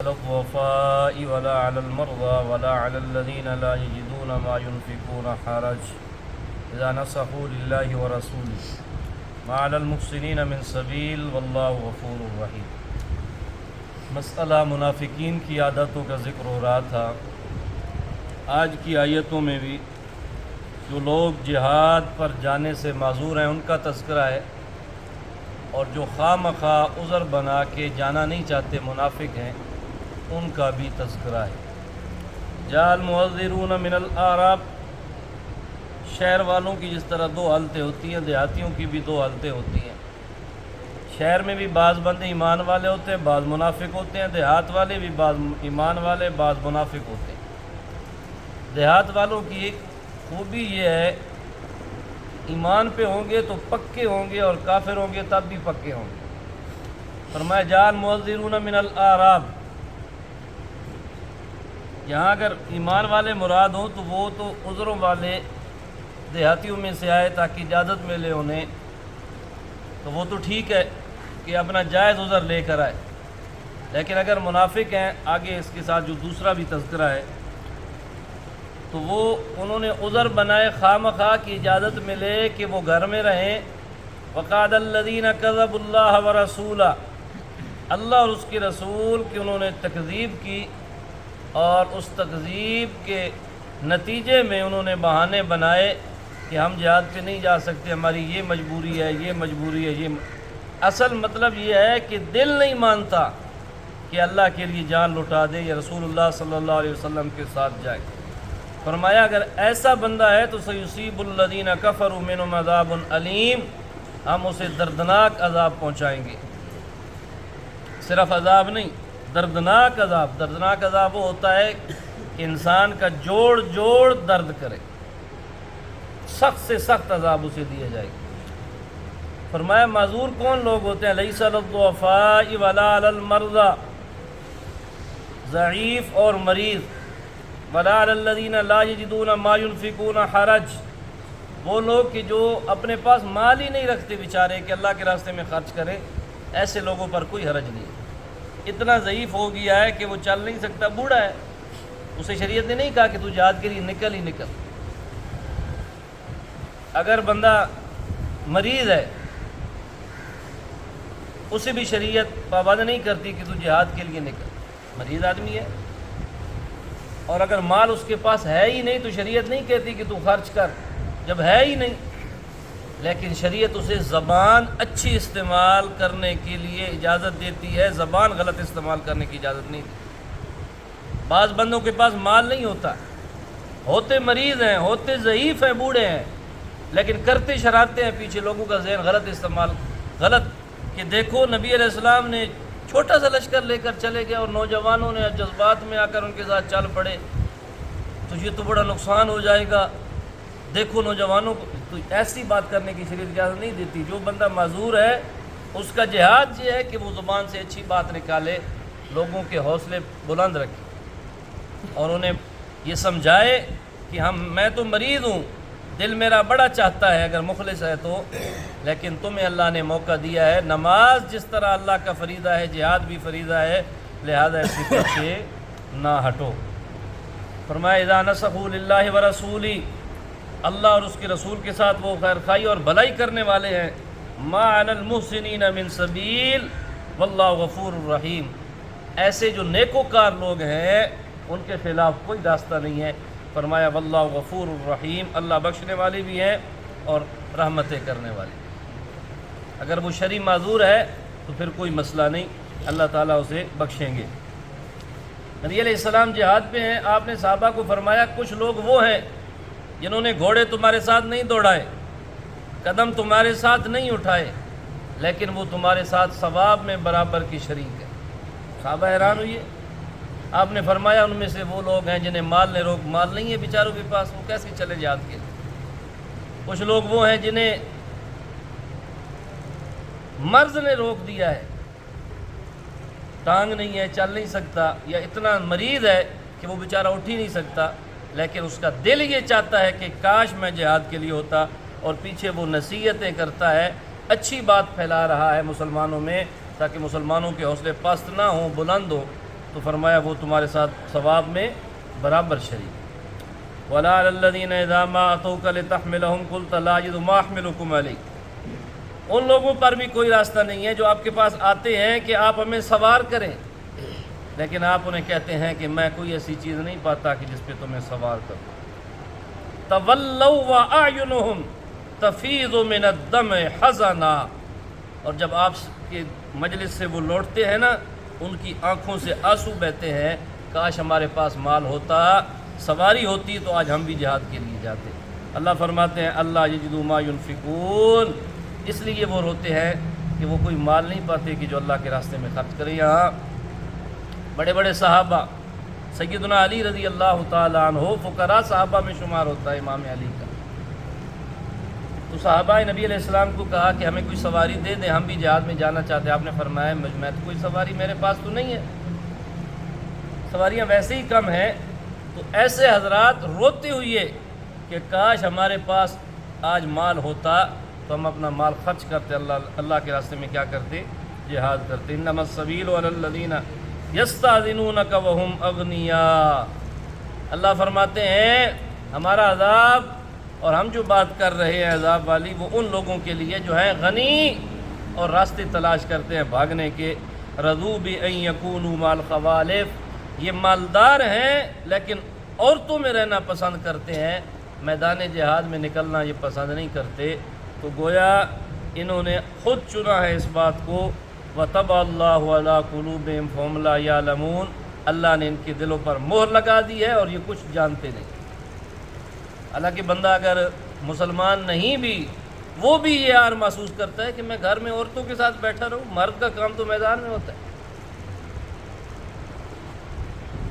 على الضعفاء ولا على المرضى ولا على الذين لا يجدون ما ينفقون حرج إذا نصحوا لله ورسوله ما على المحسنين من سبيل والله غفور رحیم۔ مسئلہ منافقین کی عادتوں کا ذکر ہو رہا تھا۔ آج کی آیتوں میں بھی جو لوگ جہاد پر جانے سے معذور ہیں ان کا تذکرہ ہے، اور جو خواہ مخواہ عذر بنا کے جانا نہیں چاہتے منافق ہیں ان کا بھی تذکرہ ہے۔ جاء المعذرون من الاعراب، شہر والوں کی جس طرح دو حالتیں ہوتی ہیں، دیہاتیوں کی بھی دو حالتیں ہوتی ہیں۔ شہر میں بھی بعض بندے ایمان والے ہوتے ہیں، بعض منافق ہوتے ہیں، دیہات والے بھی بعض ایمان والے بعض منافق ہوتے ہیں۔ دیہات والوں کی ایک خوبی یہ ہے، ایمان پہ ہوں گے تو پکے ہوں گے اور کافر ہوں گے تب بھی پکے ہوں گے۔ فرمایا جاء المعذرون من الاعراب، یہاں اگر ایمان والے مراد ہوں تو وہ تو عذروں والے دیہاتیوں میں سے آئے تاکہ اجازت ملے انہیں، تو وہ تو ٹھیک ہے کہ اپنا جائز عذر لے کر آئے۔ لیکن اگر منافق ہیں، آگے اس کے ساتھ جو دوسرا بھی تذکرہ ہے، تو وہ انہوں نے عذر بنائے خواہ مخواہ کی اجازت ملے کہ وہ گھر میں رہیں۔ وقال الذین کذبوا اللہ ورسولہ، اللہ اور اس کے رسول کی انہوں نے تکذیب کی، اور اس تکذیب کے نتیجے میں انہوں نے بہانے بنائے کہ ہم جہاد پہ نہیں جا سکتے، ہماری یہ مجبوری ہے، یہ مجبوری ہے، یہ اصل مطلب یہ ہے کہ دل نہیں مانتا کہ اللہ کے لیے جان لٹا دے یا رسول اللہ صلی اللہ علیہ وسلم کے ساتھ جائے۔ فرمایا اگر ایسا بندہ ہے تو سیصیب الذین کفروا منہم عذاب علیم، ہم اسے دردناک عذاب پہنچائیں گے۔ صرف عذاب نہیں، دردناک عذاب۔ دردناک عذاب وہ ہوتا ہے کہ انسان کا جوڑ جوڑ درد کرے، سخت سے سخت عذاب اسے دیا جائے گا۔ فرمایا معذور کون لوگ ہوتے ہیں؟ لیس علی الضعفاء ولا علی المرضى، ضعیف اور مریض، ولا علی الذین لا یجدون ما ينفقون حرج، وہ لوگ کہ جو اپنے پاس مال ہی نہیں رکھتے بیچارے کہ اللہ کے راستے میں خرچ کرے، ایسے لوگوں پر کوئی حرج نہیں۔ اتنا ضعیف ہو گیا ہے کہ وہ چل نہیں سکتا، بوڑھا ہے، اسے شریعت نے نہیں کہا کہ تو جہاد کے لیے نکل ہی نکل۔ اگر بندہ مریض ہے اسے بھی شریعت پابند نہیں کرتی کہ تو جہاد کے لیے نکل، مریض آدمی ہے۔ اور اگر مال اس کے پاس ہے ہی نہیں تو شریعت نہیں کہتی کہ تو خرچ کر، جب ہے ہی نہیں۔ لیکن شریعت اسے زبان اچھی استعمال کرنے کے لیے اجازت دیتی ہے، زبان غلط استعمال کرنے کی اجازت نہیں دیتی۔ بعض بندوں کے پاس مال نہیں ہوتا، ہوتے مریض ہیں، ہوتے ضعیف ہیں، بوڑھے ہیں، لیکن کرتے شرارتے ہیں پیچھے لوگوں کا ذہن غلط استعمال، غلط کہ دیکھو نبی علیہ السلام نے چھوٹا سا لشکر لے کر چلے گئے اور نوجوانوں نے جذبات میں آ کر ان کے ساتھ چل پڑے، تو یہ تو بڑا نقصان ہو جائے گا، دیکھو نوجوانوں کو۔ تو ایسی بات کرنے کی شریعت اجازت نہیں دیتی۔ جو بندہ معذور ہے اس کا جہاد یہ ہے کہ وہ زبان سے اچھی بات نکالے، لوگوں کے حوصلے بلند رکھے اور انہیں یہ سمجھائے کہ میں تو مریض ہوں، دل میرا بڑا چاہتا ہے اگر مخلص ہے تو، لیکن تمہیں اللہ نے موقع دیا ہے۔ نماز جس طرح اللہ کا فریضہ ہے، جہاد بھی فریضہ ہے، لہذا اس کے پیچھے نہ ہٹو۔ فرمایا اذا نصحوا للہ ورسولہ، اللہ اور اس کے رسول کے ساتھ وہ خیر خواہی اور بھلائی کرنے والے ہیں۔ ما علی المحسنین من سبیل واللہ غفور الرحیم، ایسے جو نیکوکار لوگ ہیں ان کے خلاف کوئی راستہ نہیں ہے۔ فرمایا واللہ غفور الرحیم، اللہ بخشنے والے بھی ہیں اور رحمتیں کرنے والے۔ اگر وہ شرعی معذور ہے تو پھر کوئی مسئلہ نہیں، اللہ تعالیٰ اسے بخشیں گے۔ نبی علیہ السلام جہاد پہ ہیں، آپ نے صحابہ کو فرمایا کچھ لوگ وہ ہیں جنہوں نے گھوڑے تمہارے ساتھ نہیں دوڑائے، قدم تمہارے ساتھ نہیں اٹھائے، لیکن وہ تمہارے ساتھ ثواب میں برابر کی شریک ہے۔ صحابہ حیران ہوئے۔ آپ نے فرمایا ان میں سے وہ لوگ ہیں جنہیں مال نہیں ہے بیچاروں کے پاس، وہ کیسے چلے جہاد کے لیے۔ کچھ لوگ وہ ہیں جنہیں مرض نے روک دیا ہے، ٹانگ نہیں ہے، چل نہیں سکتا، یا اتنا مریض ہے کہ وہ بیچارہ اٹھ ہی نہیں سکتا، لیکن اس کا دل یہ چاہتا ہے کہ کاش میں جہاد کے لیے ہوتا، اور پیچھے وہ نصیحتیں کرتا ہے، اچھی بات پھیلا رہا ہے مسلمانوں میں تاکہ مسلمانوں کے حوصلے پست نہ ہوں، بلند ہوں۔ تو فرمایا وہ تمہارے ساتھ ثواب میں برابر شریک۔ وَلَا عَلَى الَّذِينَ إِذَا مَا أَتَوْكَ لِتَحْمِلَهُمْ قُلْتَ لَا أَجِدُ مَا أَحْمِلُكُمْ عَلَيْهِ، ان لوگوں پر بھی کوئی راستہ نہیں ہے جو آپ کے پاس آتے ہیں کہ آپ ہمیں سوار کریں، لیکن آپ انہیں کہتے ہیں کہ میں کوئی ایسی چیز نہیں پاتا کہ جس پہ تمہیں سوار کروں۔ تَوَلَّوْا وَأَعْيُنُهُمْ تَفِيضُ مِنَ الدَّمْعِ حَزَنًا، اور جب آپ کے مجلس سے وہ لوٹتے ہیں نا، ان کی آنکھوں سے آنسو بہتے ہیں، کاش ہمارے پاس مال ہوتا، سواری ہوتی تو آج ہم بھی جہاد کے لیے جاتے۔ اللہ فرماتے ہیں اللہ یجدوا ما ينفقون، اس لیے وہ روتے ہیں کہ وہ کوئی مال نہیں پاتے کہ جو اللہ کے راستے میں خرچ کریں۔ یہاں بڑے بڑے صحابہ، سیدنا علی رضی اللہ تعالیٰ عنہ فقراء صحابہ میں شمار ہوتا ہے امام علی کا، تو صحابہ نبی علیہ السلام کو کہا کہ ہمیں کوئی سواری دے دیں، ہم بھی جہاد میں جانا چاہتے ہیں۔ آپ نے فرمایا میں تو کوئی سواری میرے پاس تو نہیں ہے، سواریاں ویسے ہی کم ہیں۔ تو ایسے حضرات روتے ہوئے کہ کاش ہمارے پاس آج مال ہوتا تو ہم اپنا مال خرچ کرتے، اللہ کے راستے میں کیا کرتے؟ جہاد کرتے۔ انما السبیل علی الذین یستأذنونک وہم اغنیاء، اللہ فرماتے ہیں ہمارا عذاب اور ہم جو بات کر رہے ہیں عذاب والی، وہ ان لوگوں کے لیے جو ہیں غنی اور راستے تلاش کرتے ہیں بھاگنے کے۔ رضوا بأن یکونوا مع الخوالف، یہ مالدار ہیں لیکن عورتوں میں رہنا پسند کرتے ہیں، میدان جہاد میں نکلنا یہ پسند نہیں کرتے۔ تو گویا انہوں نے خود چنا ہے اس بات کو، وَطَبَعَ اللَّهُ عَلَىٰ قُلُوبِهِمْ فَهُمْ لَا يَعْلَمُونَ، اللہ نے ان کے دلوں پر مہر لگا دی ہے اور یہ کچھ جانتے نہیں۔ حالانکہ بندہ اگر مسلمان نہیں بھی، وہ بھی یہ یار محسوس کرتا ہے کہ میں گھر میں عورتوں کے ساتھ بیٹھا رہوں، مرد کا کام تو میدان میں ہوتا ہے۔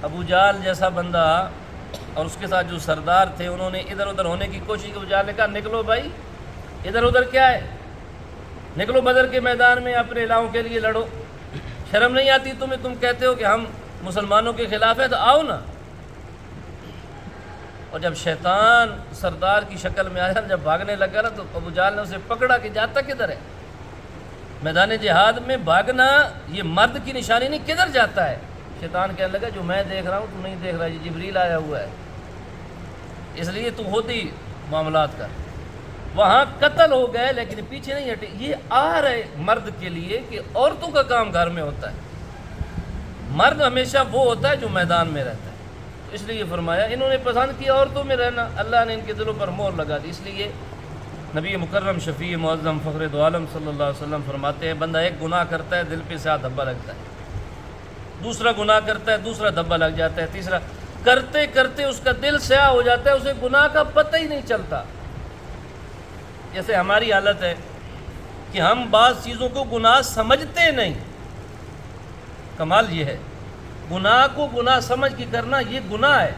ابو جہل جیسا بندہ اور اس کے ساتھ جو سردار تھے، انہوں نے ادھر ادھر ہونے کی کوشش کی۔ ابو جہل نے کہا نکلو بھائی، ادھر ادھر کیا ہے، نکلو بدر کے میدان میں اپنے علاقوں کے لیے لڑو، شرم نہیں آتی تمہیں؟ تم کہتے ہو کہ ہم مسلمانوں کے خلاف ہیں تو آؤ نا۔ اور جب شیطان سردار کی شکل میں آیا، جب بھاگنے لگا نا، تو ابو جہل نے اسے پکڑا کہ جاتا کدھر ہے؟ میدان جہاد میں بھاگنا یہ مرد کی نشانی نہیں، کدھر جاتا ہے؟ شیطان کہنے لگا جو میں دیکھ رہا ہوں تو نہیں دیکھ رہا، یہ جبریل آیا ہوا ہے، اس لیے تو خود ہی معاملات کر۔ وہاں قتل ہو گئے لیکن پیچھے نہیں ہٹے۔ یہ آ رہے مرد کے لیے کہ عورتوں کا کام گھر میں ہوتا ہے، مرد ہمیشہ وہ ہوتا ہے جو میدان میں رہتا ہے۔ اس لیے فرمایا انہوں نے پسند کیا عورتوں میں رہنا، اللہ نے ان کے دلوں پر مہر لگا دی۔ اس لیے نبی مکرم شفیع معظم فخر دو عالم صلی اللہ علیہ وسلم فرماتے ہیں بندہ ایک گناہ کرتا ہے، دل پہ سیاہ دھبا لگتا ہے، دوسرا گناہ کرتا ہے، دوسرا دھبا لگ جاتا ہے، تیسرا کرتے کرتے اس کا دل سیاہ ہو جاتا ہے، اسے گناہ کا پتہ ہی نہیں چلتا۔ جیسے ہماری حالت ہے کہ ہم بعض چیزوں کو گناہ سمجھتے نہیں، کمال یہ ہے گناہ کو گناہ سمجھ کے کرنا یہ گناہ ہے،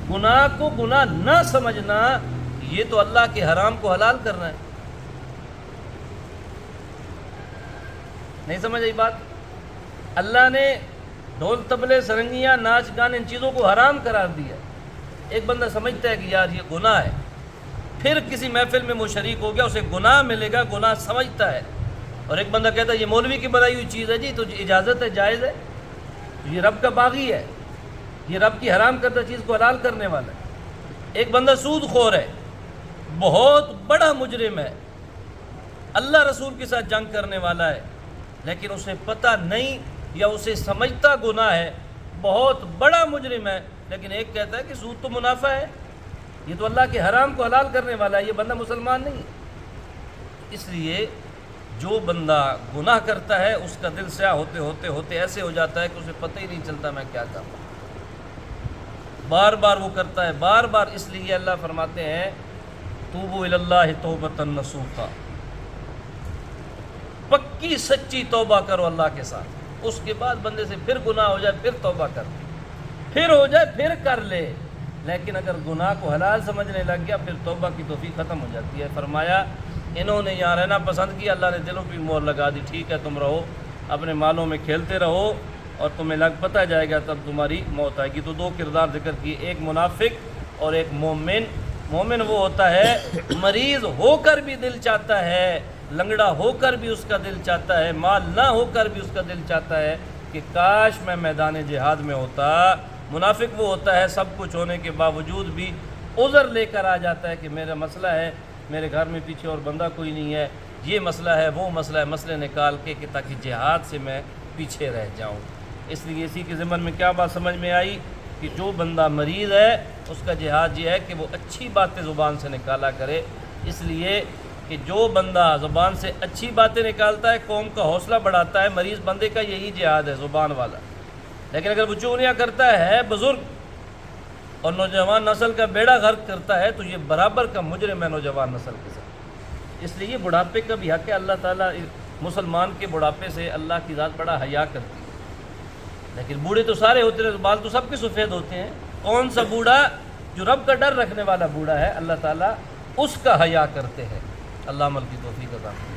گناہ کو گناہ نہ سمجھنا یہ تو اللہ کے حرام کو حلال کرنا ہے۔ نہیں سمجھ آئی بات؟ اللہ نے ڈھول طبلے سرنگیاں ناچ گانے ان چیزوں کو حرام قرار دیا۔ ایک بندہ سمجھتا ہے کہ یار یہ گناہ ہے، پھر کسی محفل میں وہ شریک ہو گیا، اسے گناہ ملے گا، گناہ سمجھتا ہے۔ اور ایک بندہ کہتا ہے یہ مولوی کی بنائی ہوئی چیز ہے جی، تو اجازت ہے، جائز ہے، تو یہ رب کا باغی ہے، یہ رب کی حرام کردہ چیز کو حلال کرنے والا ہے۔ ایک بندہ سود خور ہے، بہت بڑا مجرم ہے، اللہ رسول کے ساتھ جنگ کرنے والا ہے، لیکن اسے پتہ نہیں یا اسے سمجھتا گناہ ہے، بہت بڑا مجرم ہے، لیکن ایک کہتا ہے کہ سود تو منافع ہے، یہ تو اللہ کے حرام کو حلال کرنے والا ہے، یہ بندہ مسلمان نہیں ہے۔ اس لیے جو بندہ گناہ کرتا ہے اس کا دل سیاہ ہوتے ہوتے ہوتے ایسے ہو جاتا ہے کہ اسے پتہ ہی نہیں چلتا میں کیا کروں، بار بار وہ کرتا ہے، بار بار۔ اس لیے اللہ فرماتے ہیں توبوا الی اللہ توبۃ نصوحا، پکی سچی توبہ کرو اللہ کے ساتھ، اس کے بعد بندے سے پھر گناہ ہو جائے پھر توبہ کر، پھر ہو جائے پھر کر لے، لیکن اگر گناہ کو حلال سمجھنے لگ گیا پھر توبہ کی توفیق ختم ہو جاتی ہے۔ فرمایا انہوں نے یہاں رہنا پسند کیا، اللہ نے دلوں پہ مہر لگا دی، ٹھیک ہے تم رہو، اپنے مالوں میں کھیلتے رہو، اور تمہیں پتہ جائے گا تب تمہاری موت آئے گی۔ تو دو کردار ذکر کیے، ایک منافق اور ایک مومن۔ مومن وہ ہوتا ہے مریض ہو کر بھی دل چاہتا ہے، لنگڑا ہو کر بھی اس کا دل چاہتا ہے، مال نہ ہو کر بھی اس کا دل چاہتا ہے کہ کاش میں میدان جہاد میں ہوتا۔ منافق وہ ہوتا ہے سب کچھ ہونے کے باوجود بھی عذر لے کر آ جاتا ہے کہ میرا مسئلہ ہے، میرے گھر میں پیچھے اور بندہ کوئی نہیں ہے، یہ مسئلہ ہے، وہ مسئلہ ہے، مسئلے نکال کے کہ تاکہ جہاد سے میں پیچھے رہ جاؤں۔ اس لیے اسی کے ضمن میں کیا بات سمجھ میں آئی کہ جو بندہ مریض ہے اس کا جہاد یہ ہے کہ وہ اچھی باتیں زبان سے نکالا کرے، اس لیے کہ جو بندہ زبان سے اچھی باتیں نکالتا ہے قوم کا حوصلہ بڑھاتا ہے۔ مریض بندے کا یہی جہاد ہے، زبان والا۔ لیکن اگر وہ چغلیاں کرتا ہے بزرگ اور نوجوان نسل کا بیڑا غرق کرتا ہے تو یہ برابر کا مجرم ہے نوجوان نسل کے ساتھ۔ اس لیے یہ بڑھاپے کا بھی حق ہے۔ اللہ تعالیٰ مسلمان کے بڑھاپے سے اللہ کی ذات بڑا حیا کرتی ہے، لیکن بوڑھے تو سارے ہوتے ہیں، بال تو سب کے سفید ہوتے ہیں۔ کون سا بوڑھا؟ جو رب کا ڈر رکھنے والا بوڑھا ہے، اللہ تعالیٰ اس کا حیا کرتے ہیں۔ اللہ عمل کی توفیق عطا فرمائے۔